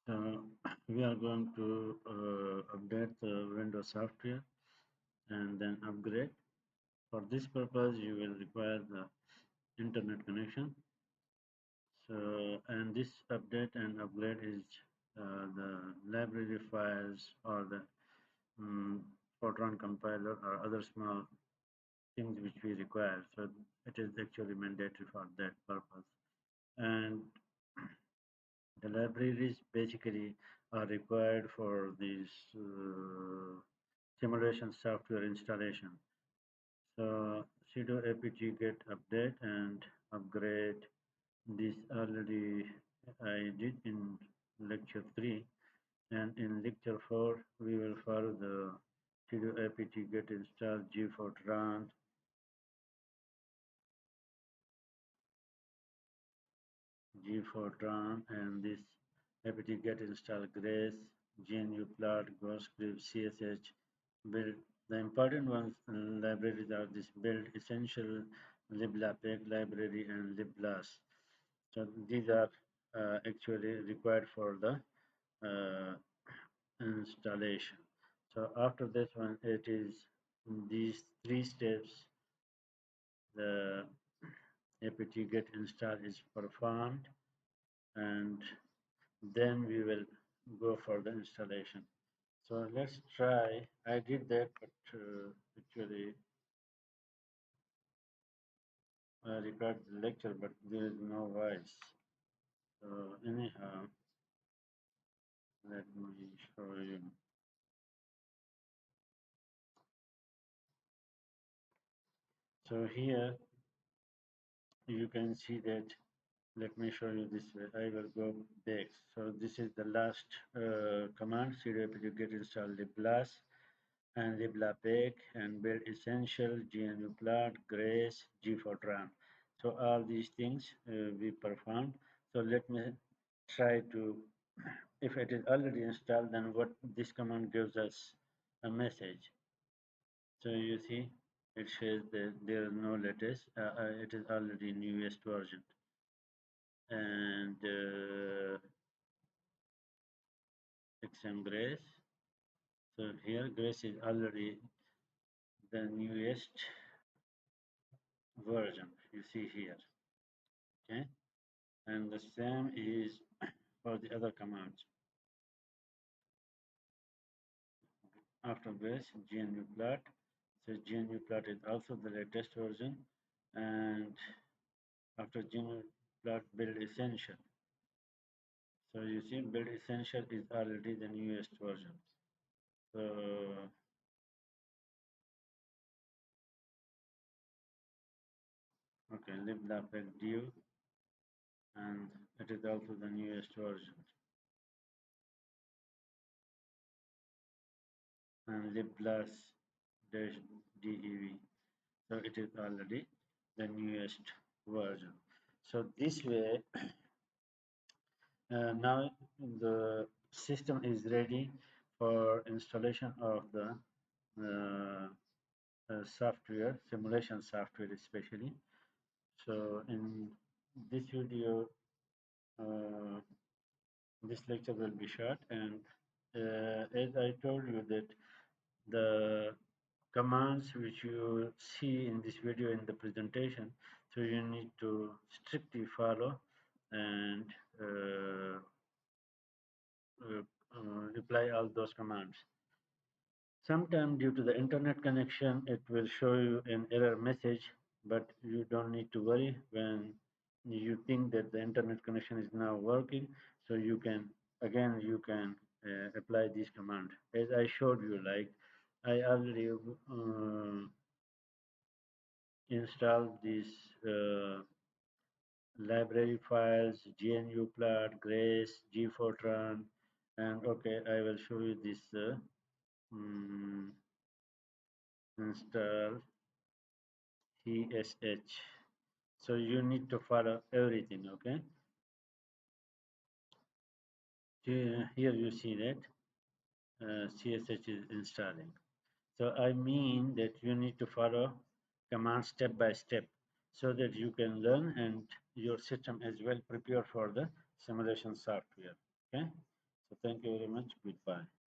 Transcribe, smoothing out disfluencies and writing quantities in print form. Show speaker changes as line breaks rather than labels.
We are going to update the Windows software and then upgrade. For this purpose, you will require the internet connection. And this update and upgrade is the library files or the Fortran compiler or other small things which we require. So it is actually mandatory for that purpose. And the libraries basically are required for this simulation software installation. So sudo apt get update and upgrade. This already I did in lecture 3, and in lecture 4 we will follow the sudo apt get install g4tran, and this apt get install grace, gnu plot, ghostscript, csh build. The important ones libraries are this build essential, liblapack library, and libblas. So these are actually required for the uh, installation. So after this one, it is these three steps. The apt get install is performed, and then we will go for the installation. So let's try. I did that, but actually I recorded the lecture, but there is no voice. So anyhow, let me show you. So here you can see that. Let me show you this way. I will go back. So this is the last command. cd apt get install liblas and liblapack and build essential, gnu plot, grace, g4tran. So all these things we performed. So let me try to, if it is already installed, then what this command gives us a message. So you see, it says that there is no latest. It is already newest version. And XM Grace. So here Grace is already the newest version you see here. Okay, and the same is for the other commands. After Grace, GNU plot. So GNU plot is also the latest version, and after GNU plot, build essential. So you see, build essential is already the newest version. So okay, liblapack due, and it is also the newest version. And liblas dash dev. So it is already the newest version. So this way, now the system is ready for installation of the software, simulation software especially. So in this video, uh, this lecture will be short, and as I told you that the commands which you see in this video in the presentation, so you need to strictly follow and uh, apply all those commands. Sometime due to the internet connection, it will show you an error message, but you don't need to worry when you think that the internet connection is now working. So you can, again, you can apply this command. As I showed you, like I already installed these library files, GNU plot, Grace, G4tran, and okay, I will show you this um, install CSH. So you need to follow everything, okay? Here you see that CSH is installing. So I mean that you need to follow commands step by step so that you can learn and your system as well prepare for the simulation software, okay? So thank you very much. Goodbye.